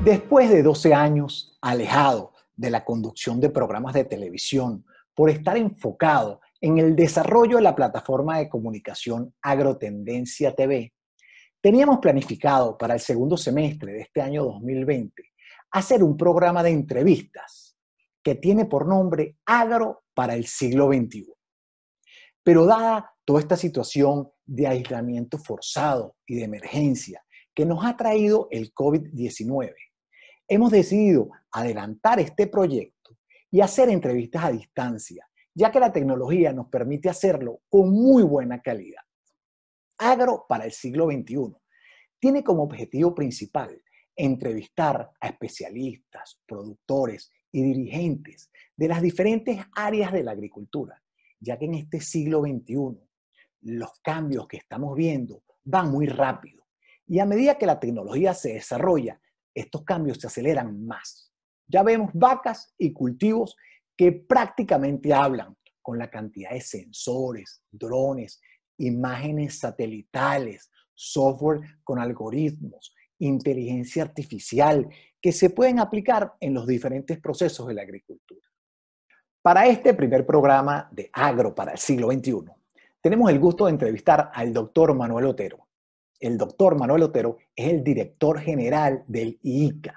Después de 12 años alejado de la conducción de programas de televisión por estar enfocado en el desarrollo de la plataforma de comunicación Agrotendencia TV, teníamos planificado para el segundo semestre de este año 2020 hacer un programa de entrevistas que tiene por nombre Agro para el siglo XXI. Pero dada toda esta situación de aislamiento forzado y de emergencia que nos ha traído el COVID-19, hemos decidido adelantar este proyecto y hacer entrevistas a distancia, ya que la tecnología nos permite hacerlo con muy buena calidad. Agro para el siglo XXI tiene como objetivo principal entrevistar a especialistas, productores y dirigentes de las diferentes áreas de la agricultura, ya que en este siglo XXI los cambios que estamos viendo van muy rápido y a medida que la tecnología se desarrolla, estos cambios se aceleran más. Ya vemos vacas y cultivos que prácticamente hablan con la cantidad de sensores, drones, imágenes satelitales, software con algoritmos, inteligencia artificial que se pueden aplicar en los diferentes procesos de la agricultura. Para este primer programa de Agro para el siglo XXI, tenemos el gusto de entrevistar al doctor Manuel Otero. El doctor Manuel Otero es el director general del IICA.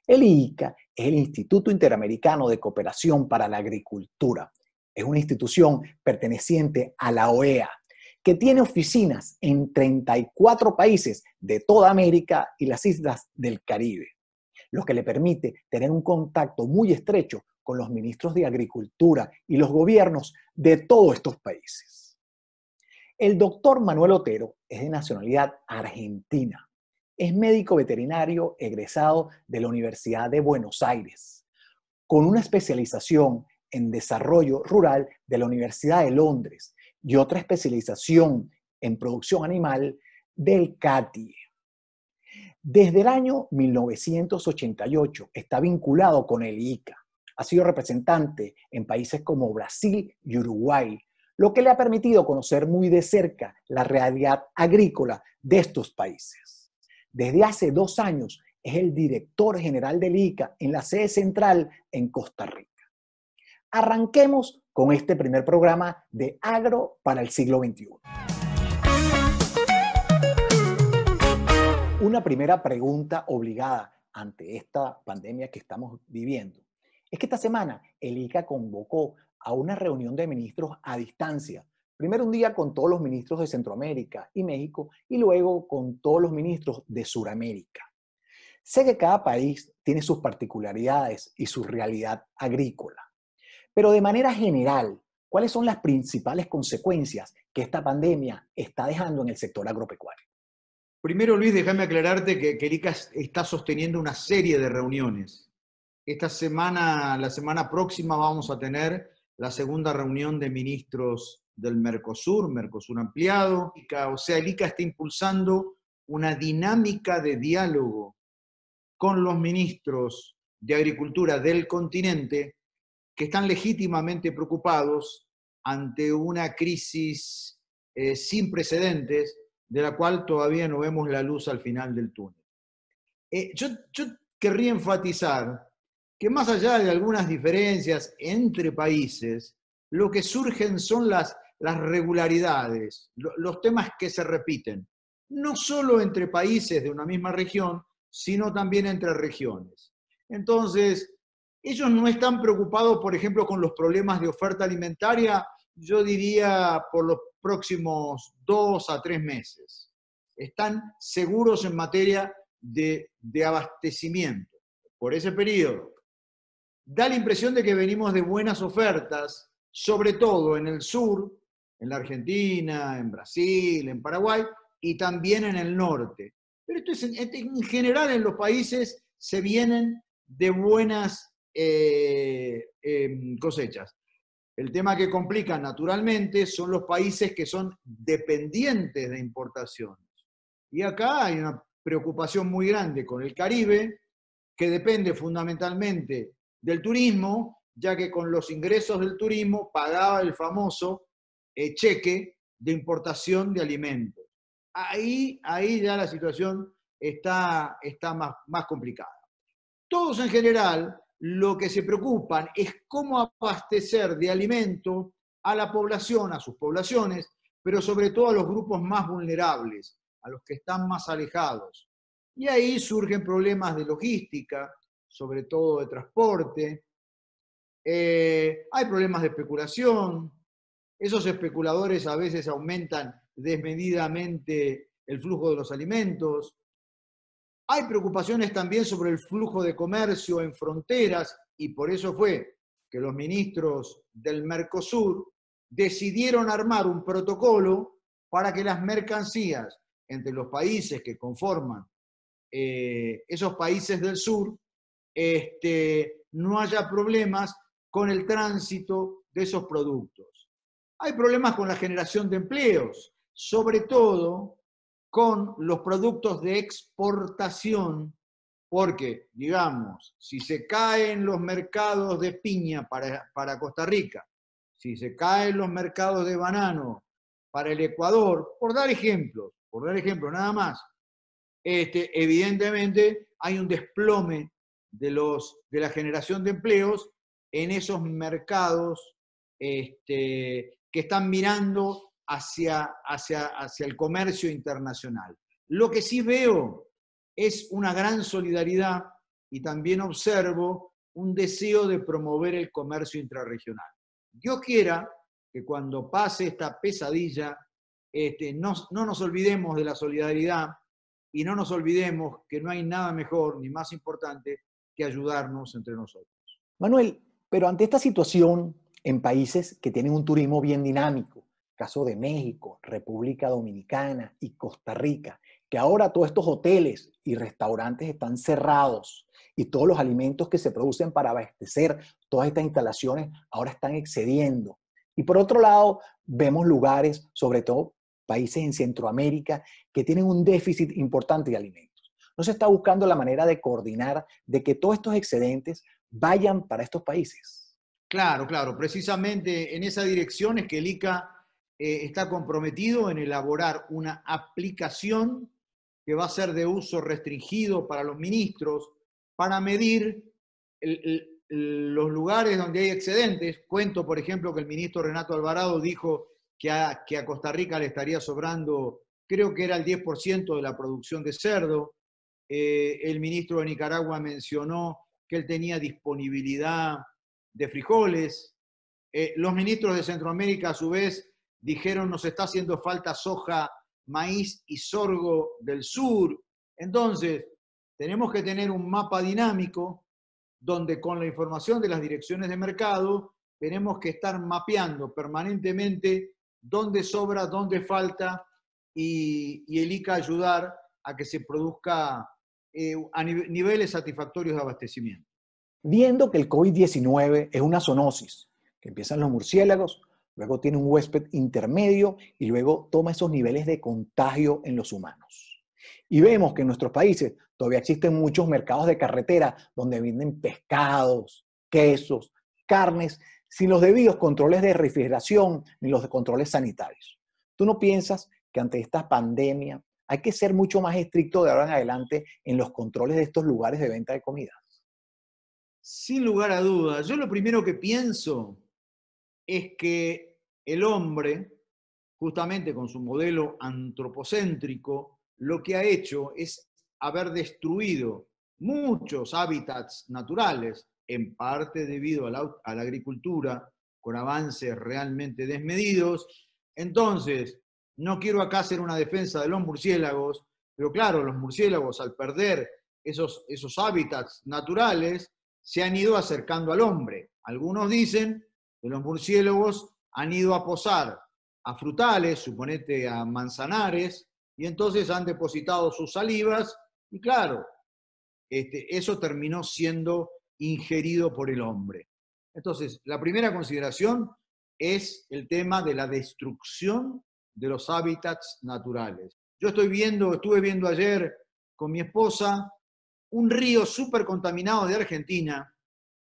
El IICA es el Instituto Interamericano de Cooperación para la Agricultura. Es una institución perteneciente a la OEA, que tiene oficinas en 34 países de toda América y las islas del Caribe, lo que le permite tener un contacto muy estrecho con los ministros de Agricultura y los gobiernos de todos estos países. El doctor Manuel Otero es de nacionalidad argentina. Es médico veterinario egresado de la Universidad de Buenos Aires, con una especialización en desarrollo rural de la Universidad de Londres y otra especialización en producción animal del CATIE. Desde el año 1988 está vinculado con el IICA. Ha sido representante en países como Brasil y Uruguay, lo que le ha permitido conocer muy de cerca la realidad agrícola de estos países. Desde hace 2 años es el director general del IICA en la sede central en Costa Rica. Arranquemos con este primer programa de Agro para el siglo XXI. Una primera pregunta obligada ante esta pandemia que estamos viviendo es que esta semana el IICA convocó a una reunión de ministros a distancia. Primero un día con todos los ministros de Centroamérica y México y luego con todos los ministros de Sudamérica. Sé que cada país tiene sus particularidades y su realidad agrícola, pero de manera general, ¿cuáles son las principales consecuencias que esta pandemia está dejando en el sector agropecuario? Primero, Luis, déjame aclararte que el IICA está sosteniendo una serie de reuniones. Esta semana, la semana próxima, vamos a tener la segunda reunión de ministros del Mercosur ampliado. O sea, el IICA está impulsando una dinámica de diálogo con los ministros de Agricultura del continente que están legítimamente preocupados ante una crisis sin precedentes, de la cual todavía no vemos la luz al final del túnel. Yo querría enfatizar que más allá de algunas diferencias entre países, lo que surgen son las regularidades, los temas que se repiten, no solo entre países de una misma región, sino también entre regiones. Entonces, ellos no están preocupados, por ejemplo, con los problemas de oferta alimentaria, yo diría por los próximos 2 a 3 meses. Están seguros en materia de abastecimiento por ese periodo. Da la impresión de que venimos de buenas ofertas, sobre todo en el sur, en la Argentina, en Brasil, en Paraguay y también en el norte. Pero esto es en general en los países se vienen de buenas cosechas. El tema que complica naturalmente son los países que son dependientes de importaciones. Y acá hay una preocupación muy grande con el Caribe, que depende fundamentalmente del turismo, ya que con los ingresos del turismo pagaba el famoso cheque de importación de alimentos. Ahí ya la situación está más complicada. todos en general lo que se preocupan es cómo abastecer de alimento a la población, a sus poblaciones, pero sobre todo a los grupos más vulnerables, a los que están más alejados. Y ahí surgen problemas de logística, sobre todo de transporte. Hay problemas de especulación. Esos especuladores a veces aumentan desmedidamente el flujo de los alimentos. Hay preocupaciones también sobre el flujo de comercio en fronteras y por eso fue que los ministros del Mercosur decidieron armar un protocolo para que las mercancías entre los países que conforman esos países del sur no haya problemas con el tránsito de esos productos. Hay problemas con la generación de empleos, sobre todo con los productos de exportación, porque, digamos, si se caen los mercados de piña para Costa Rica, si se caen los mercados de banano para el Ecuador, por dar ejemplos nada más, evidentemente hay un desplome de la generación de empleos en esos mercados que están mirando hacia el comercio internacional. Lo que sí veo es una gran solidaridad y también observo un deseo de promover el comercio intrarregional. Dios quiera que cuando pase esta pesadilla no nos olvidemos de la solidaridad y no nos olvidemos que no hay nada mejor ni más importante que ayudarnos entre nosotros. Manuel, pero ante esta situación, en países que tienen un turismo bien dinámico, caso de México, República Dominicana y Costa Rica, que ahora todos estos hoteles y restaurantes están cerrados y todos los alimentos que se producen para abastecer todas estas instalaciones ahora están excediendo. Y por otro lado, vemos lugares, sobre todo países en Centroamérica, que tienen un déficit importante de alimentos. No se está buscando la manera de coordinar de que todos estos excedentes vayan para estos países. Claro, claro. Precisamente en esa dirección es que el ICA está comprometido en elaborar una aplicación que va a ser de uso restringido para los ministros para medir los lugares donde hay excedentes. Cuento, por ejemplo, que el ministro Renato Alvarado dijo que a Costa Rica le estaría sobrando, creo que era el 10% de la producción de cerdo. El ministro de Nicaragua mencionó que él tenía disponibilidad de frijoles. Los ministros de Centroamérica, a su vez, dijeron nos está haciendo falta soja, maíz y sorgo del sur. Entonces, tenemos que tener un mapa dinámico donde con la información de las direcciones de mercado tenemos que estar mapeando permanentemente dónde sobra, dónde falta y el ICA ayudar a que se produzca a niveles satisfactorios de abastecimiento. Viendo que el COVID-19 es una zoonosis, que empiezan los murciélagos, luego tiene un huésped intermedio y luego toma esos niveles de contagio en los humanos. Y vemos que en nuestros países todavía existen muchos mercados de carretera donde venden pescados, quesos, carnes, sin los debidos controles de refrigeración ni los controles sanitarios. ¿Tú no piensas que ante esta pandemia hay que ser mucho más estricto de ahora en adelante en los controles de estos lugares de venta de comida? Sin lugar a dudas, yo lo primero que pienso es que el hombre, justamente con su modelo antropocéntrico, lo que ha hecho es haber destruido muchos hábitats naturales, en parte debido a la agricultura, con avances realmente desmedidos. Entonces, no quiero acá hacer una defensa de los murciélagos, pero claro, los murciélagos al perder esos hábitats naturales, se han ido acercando al hombre. Algunos dicen que los murciélagos han ido a posar a frutales, suponete a manzanares, y entonces han depositado sus salivas, y claro, eso terminó siendo ingerido por el hombre. Entonces, la primera consideración es el tema de la destrucción de los hábitats naturales. Yo estuve viendo ayer con mi esposa un río súper contaminado de Argentina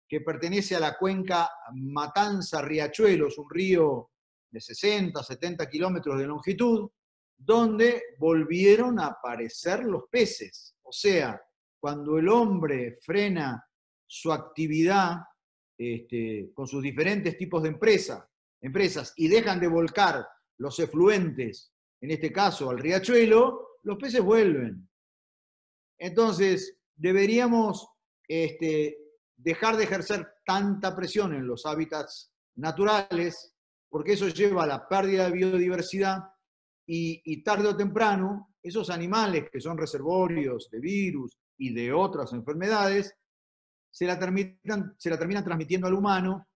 que pertenece a la cuenca Matanza-Riachuelos, un río de 60, 70 kilómetros de longitud, donde volvieron a aparecer los peces. O sea, cuando el hombre frena su actividad con sus diferentes tipos de empresas y dejan de volcar los efluentes, en este caso al riachuelo, los peces vuelven. Entonces, deberíamos dejar de ejercer tanta presión en los hábitats naturales, porque eso lleva a la pérdida de biodiversidad y tarde o temprano esos animales que son reservorios de virus y de otras enfermedades se la terminan transmitiendo al humano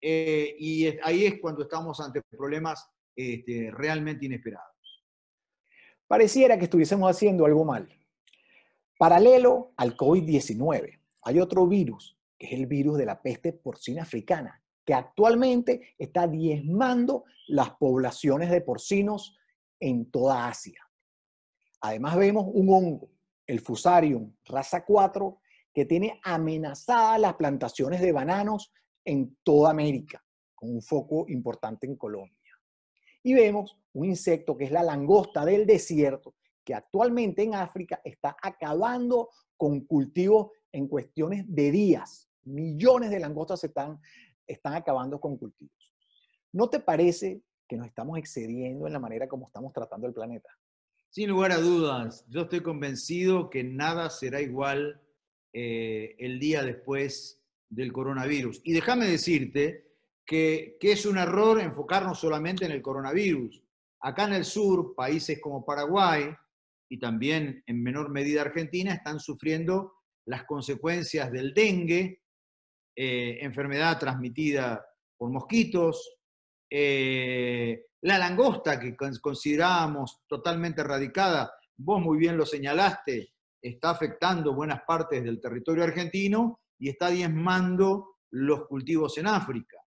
y ahí es cuando estamos ante problemas realmente inesperados. Pareciera que estuviésemos haciendo algo mal. Paralelo al COVID-19, hay otro virus, que es el virus de la peste porcina africana, que actualmente está diezmando las poblaciones de porcinos en toda Asia. Además vemos un hongo, el Fusarium raza 4, que tiene amenazadas las plantaciones de bananos en toda América, con un foco importante en Colombia. Y vemos un insecto que es la langosta del desierto, que actualmente en África está acabando con cultivos en cuestiones de días. Millones de langostas están acabando con cultivos. ¿No te parece que nos estamos excediendo en la manera como estamos tratando el planeta? Sin lugar a dudas, yo estoy convencido que nada será igual el día después del coronavirus. Y déjame decirte que es un error enfocarnos solamente en el coronavirus. Acá en el sur, países como Paraguay y también en menor medida Argentina están sufriendo las consecuencias del dengue, enfermedad transmitida por mosquitos, la langosta que considerábamos totalmente erradicada, vos muy bien lo señalaste, está afectando buenas partes del territorio argentino y está diezmando los cultivos en África.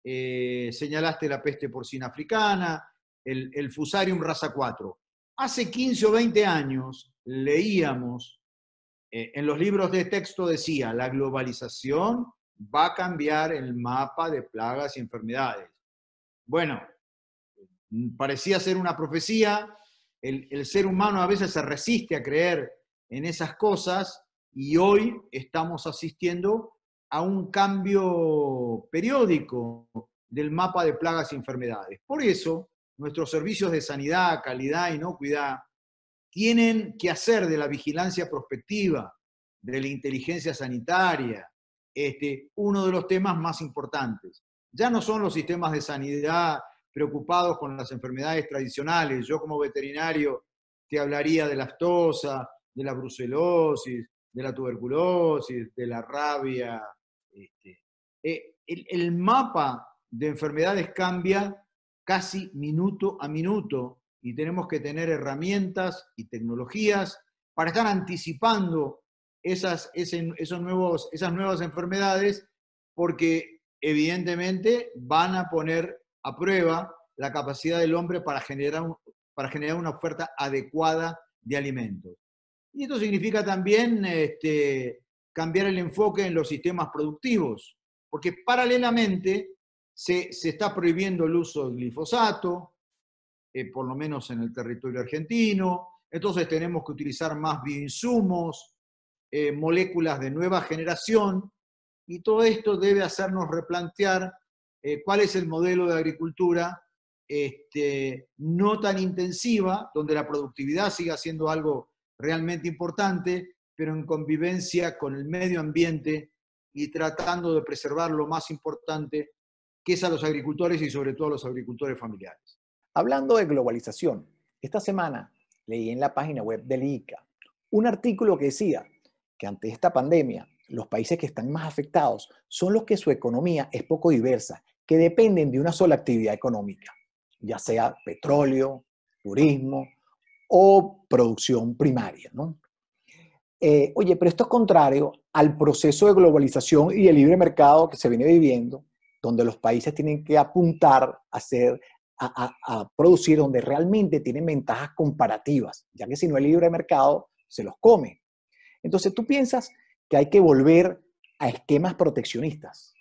Señalaste la peste porcina africana, el Fusarium raza 4. Hace 15 o 20 años leíamos, en los libros de texto decía, la globalización va a cambiar el mapa de plagas y enfermedades. Bueno, parecía ser una profecía, el ser humano a veces se resiste a creer en esas cosas y hoy estamos asistiendo a un cambio periódico del mapa de plagas y enfermedades. Por eso, nuestros servicios de sanidad, calidad, inocuidad, tienen que hacer de la vigilancia prospectiva, de la inteligencia sanitaria, uno de los temas más importantes. Ya no son los sistemas de sanidad preocupados con las enfermedades tradicionales. Yo como veterinario te hablaría de la aftosa, de la brucelosis, de la tuberculosis, de la rabia. El mapa de enfermedades cambia casi minuto a minuto y tenemos que tener herramientas y tecnologías para estar anticipando esas nuevas enfermedades porque evidentemente van a poner a prueba la capacidad del hombre para generar una oferta adecuada de alimentos. Y esto significa también cambiar el enfoque en los sistemas productivos, porque paralelamente se está prohibiendo el uso del glifosato, por lo menos en el territorio argentino, entonces tenemos que utilizar más bioinsumos, moléculas de nueva generación, y todo esto debe hacernos replantear cuál es el modelo de agricultura no tan intensiva, donde la productividad siga siendo algo realmente importante, pero en convivencia con el medio ambiente y tratando de preservar lo más importante, que es a los agricultores y sobre todo a los agricultores familiares. Hablando de globalización, esta semana leí en la página web del ICA un artículo que decía que ante esta pandemia, los países que están más afectados son los que su economía es poco diversa, que dependen de una sola actividad económica, ya sea petróleo, turismo o producción primaria, ¿no? Oye, pero esto es contrario al proceso de globalización y el libre mercado que se viene viviendo, donde los países tienen que apuntar a producir donde realmente tienen ventajas comparativas, ya que si no el libre mercado se los come. Entonces, ¿tú piensas que hay que volver a esquemas proteccionistas?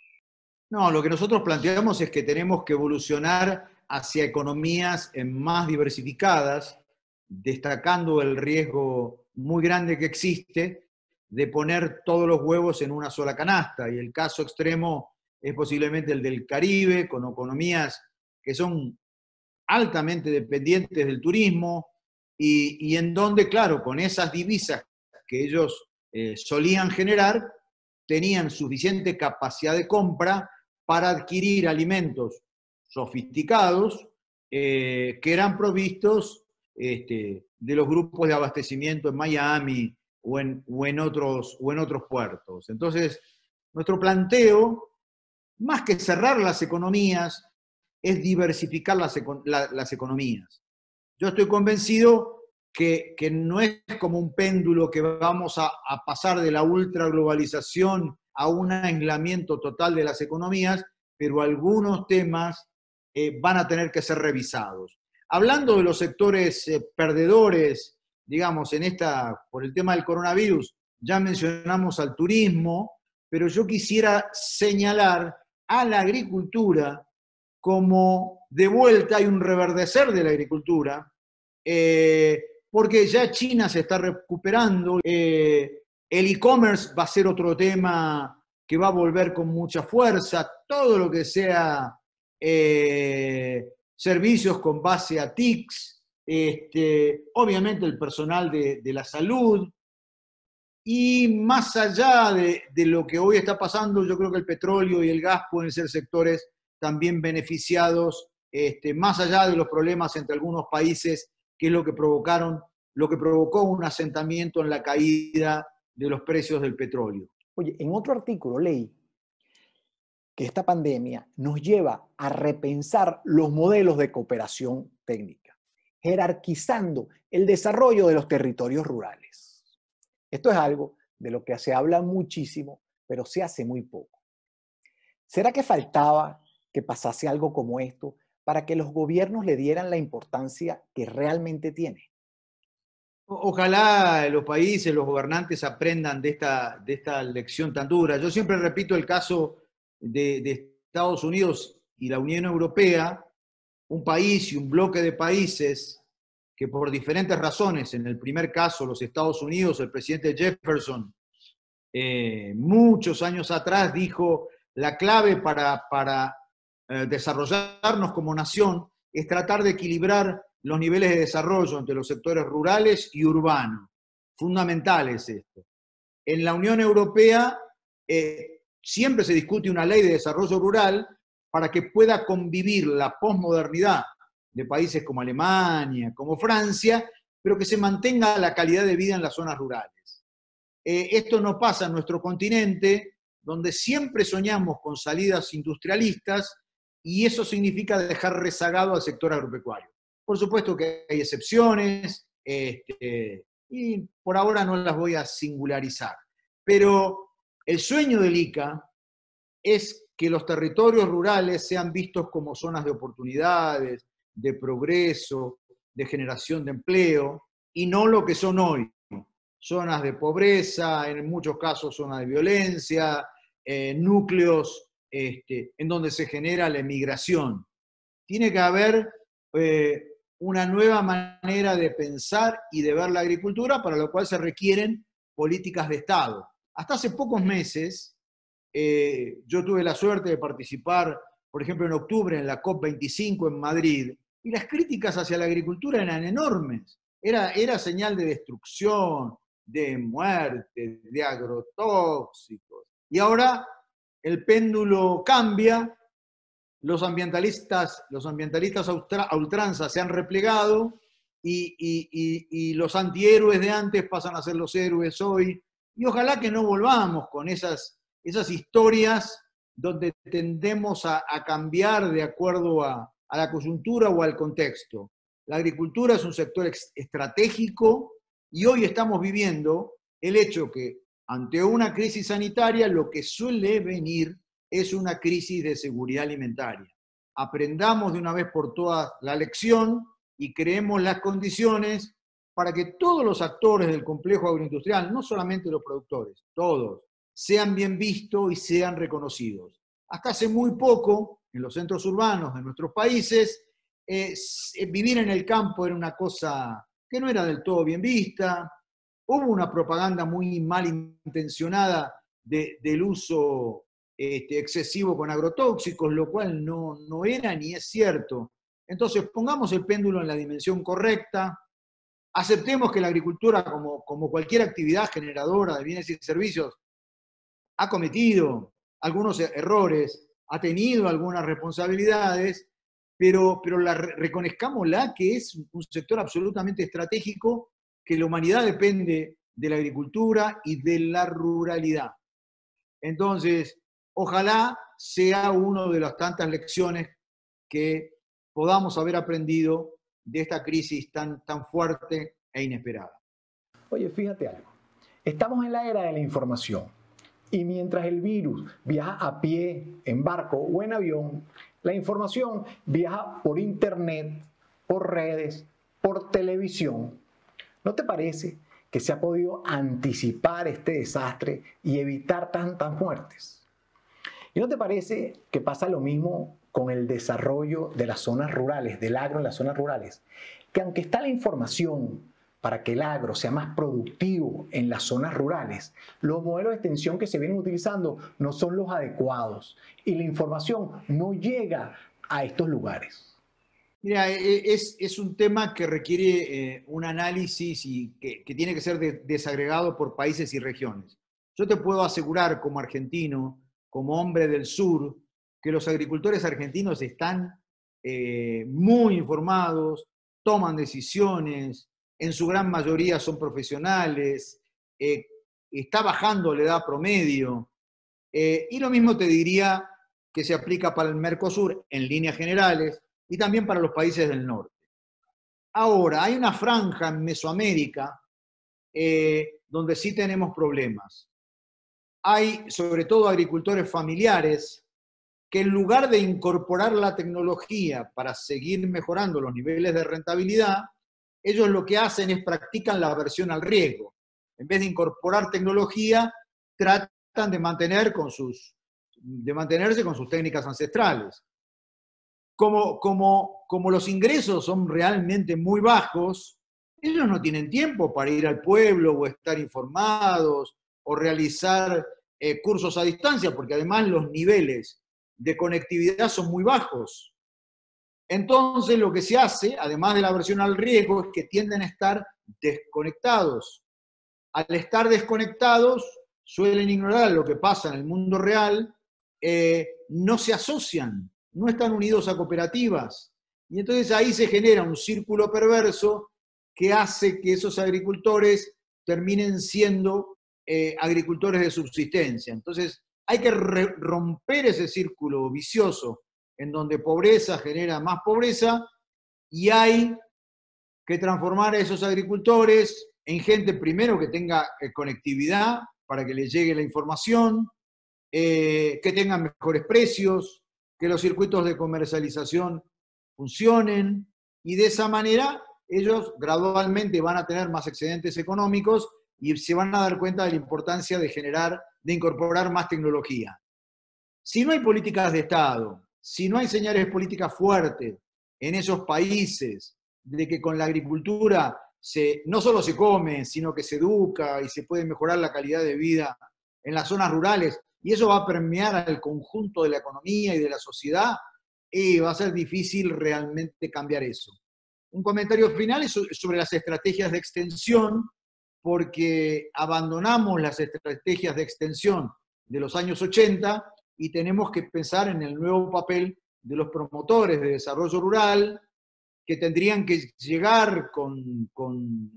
No, lo que nosotros planteamos es que tenemos que evolucionar hacia economías más diversificadas, destacando el riesgo muy grande que existe de poner todos los huevos en una sola canasta. Y el caso extremo es posiblemente el del Caribe, con economías que son altamente dependientes del turismo y en donde, claro, con esas divisas que ellos solían generar, tenían suficiente capacidad de compra para adquirir alimentos sofisticados que eran provistos de los grupos de abastecimiento en Miami o en otros puertos. Entonces, nuestro planteo, más que cerrar las economías, es diversificar las economías. Yo estoy convencido que no es como un péndulo que vamos a pasar de la ultraglobalización a un aislamiento total de las economías, pero algunos temas van a tener que ser revisados. Hablando de los sectores perdedores, digamos, por el tema del coronavirus, ya mencionamos al turismo, pero yo quisiera señalar a la agricultura como de vuelta hay un reverdecer de la agricultura, porque ya China se está recuperando, el e-commerce va a ser otro tema que va a volver con mucha fuerza, todo lo que sea servicios con base a TICs, obviamente el personal de la salud, y más allá de lo que hoy está pasando, yo creo que el petróleo y el gas pueden ser sectores también beneficiados, más allá de los problemas entre algunos países, que es lo que provocó un asentamiento en la caída de los precios del petróleo. Oye, en otro artículo leí que esta pandemia nos lleva a repensar los modelos de cooperación técnica, jerarquizando el desarrollo de los territorios rurales. Esto es algo de lo que se habla muchísimo, pero se hace muy poco. ¿Será que faltaba que pasase algo como esto para que los gobiernos le dieran la importancia que realmente tiene? Ojalá los países, los gobernantes aprendan de esta lección tan dura. Yo siempre repito el caso de Estados Unidos y la Unión Europea, un país y un bloque de países que por diferentes razones, en el primer caso los Estados Unidos, el presidente Jefferson, muchos años atrás dijo, la clave para desarrollarnos como nación es tratar de equilibrar los niveles de desarrollo entre los sectores rurales y urbanos. Fundamental es esto. En la Unión Europea siempre se discute una ley de desarrollo rural para que pueda convivir la posmodernidad de países como Alemania, como Francia, pero que se mantenga la calidad de vida en las zonas rurales. Esto no pasa en nuestro continente, donde siempre soñamos con salidas industrialistas, y eso significa dejar rezagado al sector agropecuario. Por supuesto que hay excepciones, y por ahora no las voy a singularizar, pero el sueño del ICA es que los territorios rurales sean vistos como zonas de oportunidades, de progreso, de generación de empleo, y no lo que son hoy, zonas de pobreza, en muchos casos zonas de violencia, núcleos en donde se genera la emigración. Tiene que haber una nueva manera de pensar y de ver la agricultura, para lo cual se requieren políticas de Estado. Hasta hace pocos meses, yo tuve la suerte de participar, por ejemplo, en octubre en la COP25 en Madrid, y las críticas hacia la agricultura eran enormes. Era señal de destrucción, de muerte, de agrotóxicos. Y ahora el péndulo cambia, los ambientalistas a ultranza se han replegado y los antihéroes de antes pasan a ser los héroes hoy. Y ojalá que no volvamos con esas historias donde tendemos a cambiar de acuerdo a la coyuntura o al contexto. La agricultura es un sector estratégico y hoy estamos viviendo el hecho que ante una crisis sanitaria lo que suele venir es una crisis de seguridad alimentaria. Aprendamos de una vez por todas la lección y creemos las condiciones para que todos los actores del complejo agroindustrial, no solamente los productores, todos, sean bien vistos y sean reconocidos. Hasta hace muy poco, en los centros urbanos de nuestros países, vivir en el campo era una cosa que no era del todo bien vista. Hubo una propaganda muy mal intencionada del uso excesivo con agrotóxicos, lo cual no era ni es cierto. Entonces, pongamos el péndulo en la dimensión correcta, aceptemos que la agricultura, como cualquier actividad generadora de bienes y servicios, ha cometido algunos errores, ha tenido algunas responsabilidades, pero reconozcámosla que es un sector absolutamente estratégico, que la humanidad depende de la agricultura y de la ruralidad. Entonces, ojalá sea una de las tantas lecciones que podamos haber aprendido de esta crisis tan fuerte e inesperada. Oye, fíjate algo. Estamos en la era de la información y mientras el virus viaja a pie, en barco o en avión, la información viaja por internet, por redes, por televisión. ¿No te parece que se ha podido anticipar este desastre y evitar tantas muertes? ¿Y no te parece que pasa lo mismo con el desarrollo de las zonas rurales, del agro en las zonas rurales? Que aunque está la información para que el agro sea más productivo en las zonas rurales, los modelos de extensión que se vienen utilizando no son los adecuados y la información no llega a estos lugares. Mira, es un tema que requiere un análisis y que tiene que ser desagregado por países y regiones. Yo te puedo asegurar como argentino, como hombre del sur, que los agricultores argentinos están muy informados, toman decisiones, en su gran mayoría son profesionales, está bajando la edad promedio, y lo mismo te diría que se aplica para el Mercosur en líneas generales, y también para los países del norte. Ahora, hay una franja en Mesoamérica donde sí tenemos problemas. Hay sobre todo agricultores familiares que en lugar de incorporar la tecnología para seguir mejorando los niveles de rentabilidad, ellos lo que hacen es practican la aversión al riesgo. En vez de incorporar tecnología, tratan de mantenerse con sus técnicas ancestrales. Como los ingresos son realmente muy bajos, ellos no tienen tiempo para ir al pueblo o estar informados o realizar cursos a distancia, porque además los niveles de conectividad son muy bajos. Entonces lo que se hace, además de la aversión al riesgo, es que tienden a estar desconectados. Al estar desconectados, suelen ignorar lo que pasa en el mundo real, no se asocian, no están unidos a cooperativas. Y entonces ahí se genera un círculo perverso que hace que esos agricultores terminen siendo agricultores de subsistencia. Entonces hay que romper ese círculo vicioso en donde pobreza genera más pobreza y hay que transformar a esos agricultores en gente primero que tenga conectividad para que les llegue la información, que tengan mejores precios, que los circuitos de comercialización funcionen y de esa manera ellos gradualmente van a tener más excedentes económicos y se van a dar cuenta de la importancia de incorporar más tecnología. Si no hay políticas de Estado, si no hay señales políticas fuertes en esos países de que con la agricultura no solo se come, sino que se educa y se puede mejorar la calidad de vida en las zonas rurales, y eso va a permear al conjunto de la economía y de la sociedad, y va a ser difícil realmente cambiar eso. Un comentario final es sobre las estrategias de extensión, porque abandonamos las estrategias de extensión de los años 80 y tenemos que pensar en el nuevo papel de los promotores de desarrollo rural, que tendrían que llegar con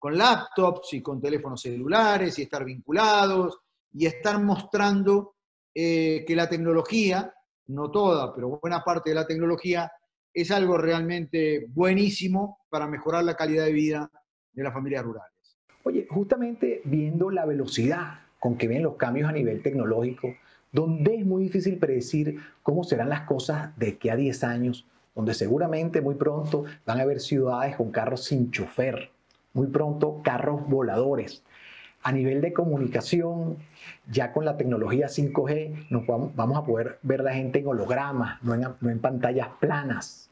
laptops y con teléfonos celulares y estar vinculados y estar mostrando que la tecnología, no toda, pero buena parte de la tecnología, es algo realmente buenísimo para mejorar la calidad de vida de las familias rurales. Oye, justamente viendo la velocidad con que vienen los cambios a nivel tecnológico, donde es muy difícil predecir cómo serán las cosas de aquí a 10 años, donde seguramente muy pronto van a haber ciudades con carros sin chofer, muy pronto carros voladores. A nivel de comunicación, ya con la tecnología 5G, vamos a poder ver a la gente en hologramas, no en pantallas planas.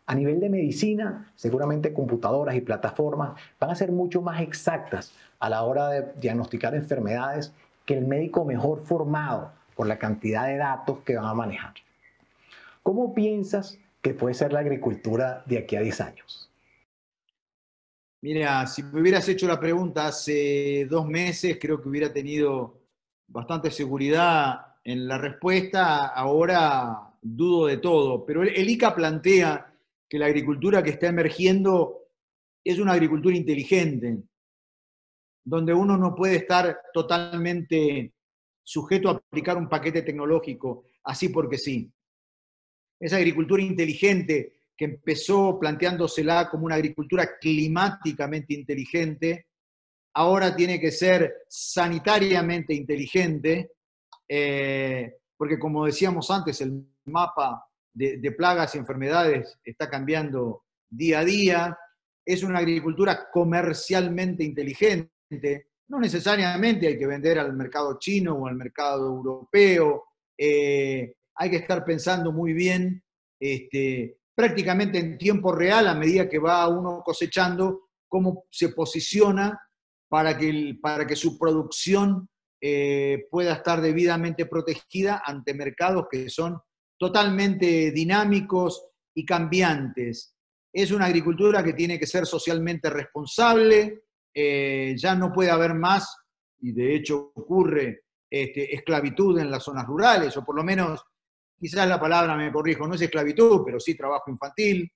A nivel de medicina, seguramente computadoras y plataformas van a ser mucho más exactas a la hora de diagnosticar enfermedades que el médico mejor formado por la cantidad de datos que van a manejar. ¿Cómo piensas que puede ser la agricultura de aquí a 10 años? Mira, si me hubieras hecho la pregunta hace 2 meses, creo que hubiera tenido bastante seguridad en la respuesta. Ahora dudo de todo, pero el ICA plantea que la agricultura que está emergiendo es una agricultura inteligente, donde uno no puede estar totalmente sujeto a aplicar un paquete tecnológico así porque sí. Esa agricultura inteligente que empezó planteándosela como una agricultura climáticamente inteligente, ahora tiene que ser sanitariamente inteligente, porque como decíamos antes, el mapa de plagas y enfermedades está cambiando día a día. Es una agricultura comercialmente inteligente. No necesariamente hay que vender al mercado chino o al mercado europeo. Hay que estar pensando muy bien, prácticamente en tiempo real, a medida que va uno cosechando, cómo se posiciona para que su producción pueda estar debidamente protegida ante mercados que son totalmente dinámicos y cambiantes. Es una agricultura que tiene que ser socialmente responsable, ya no puede haber más, y de hecho ocurre, esclavitud en las zonas rurales, o por lo menos, quizás la palabra me corrijo, no es esclavitud, pero sí trabajo infantil,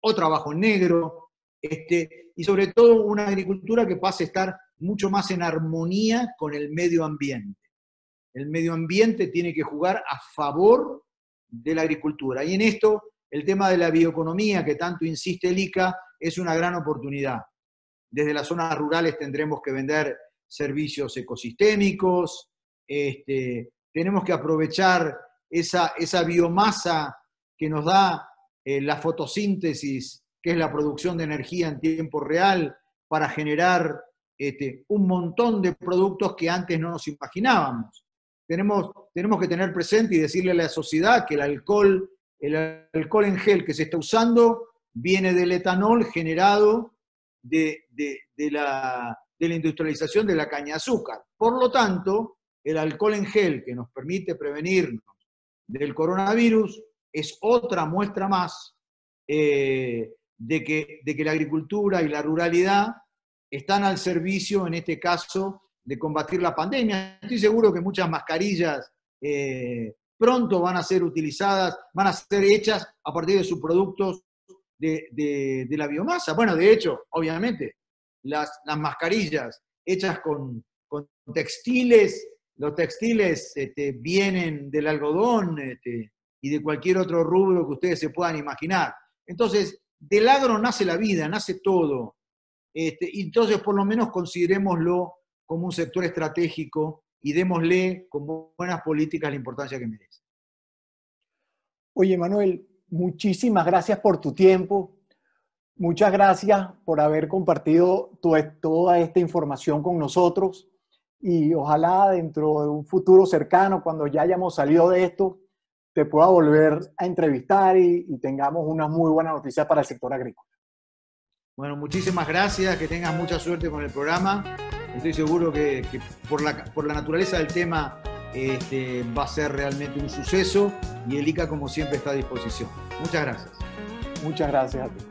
o trabajo en negro, y sobre todo una agricultura que pase a estar mucho más en armonía con el medio ambiente. El medio ambiente tiene que jugar a favor de la agricultura. Y en esto, el tema de la bioeconomía, que tanto insiste el ICA, es una gran oportunidad. Desde las zonas rurales tendremos que vender servicios ecosistémicos, tenemos que aprovechar esa biomasa que nos da la fotosíntesis, que es la producción de energía en tiempo real, para generar un montón de productos que antes no nos imaginábamos. Tenemos que tener presente y decirle a la sociedad que el alcohol en gel que se está usando viene del etanol generado de la industrialización de la caña de azúcar. Por lo tanto, el alcohol en gel que nos permite prevenirnos del coronavirus es otra muestra más de que la agricultura y la ruralidad están al servicio, en este caso, de combatir la pandemia. Estoy seguro que muchas mascarillas pronto van a ser utilizadas, van a ser hechas a partir de sus productos de la biomasa. Bueno, de hecho, obviamente, las mascarillas hechas con textiles, los textiles vienen del algodón y de cualquier otro rubro que ustedes se puedan imaginar. Entonces, del agro nace la vida, nace todo. Y entonces, por lo menos, considerémoslo como un sector estratégico y démosle con buenas políticas la importancia que merece. Oye, Manuel, muchísimas gracias por tu tiempo. Muchas gracias por haber compartido toda esta información con nosotros y ojalá dentro de un futuro cercano, cuando ya hayamos salido de esto, te pueda volver a entrevistar y tengamos unas muy buenas noticias para el sector agrícola. Bueno, muchísimas gracias, que tengas mucha suerte con el programa. Estoy seguro que por la naturaleza del tema va a ser realmente un suceso y el ICA, como siempre, está a disposición. Muchas gracias. Muchas gracias a ti.